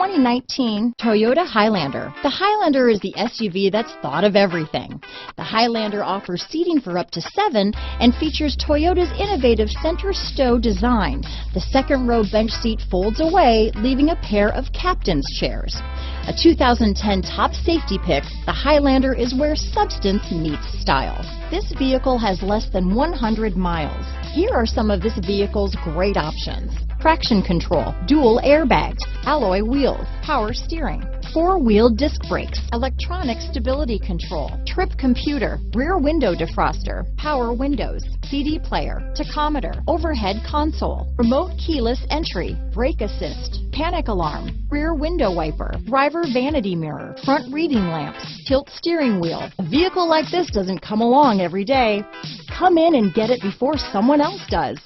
2019 Toyota Highlander. The Highlander is the SUV that's thought of everything. The Highlander offers seating for up to 7 and features Toyota's innovative center stow design. The second row bench seat folds away, leaving a pair of captain's chairs. A 2010 top safety pick, the Highlander is where substance meets style. This vehicle has less than 100 miles. Here are some of this vehicle's great options: traction control, dual airbags, alloy wheels, power steering, 4-wheel disc brakes, electronic stability control, trip computer, rear window defroster, power windows, CD player, tachometer, overhead console, remote keyless entry, brake assist, panic alarm, rear window wiper, driver vanity mirror, front reading lamps, tilt steering wheel. A vehicle like this doesn't come along every day. Come in and get it before someone else does.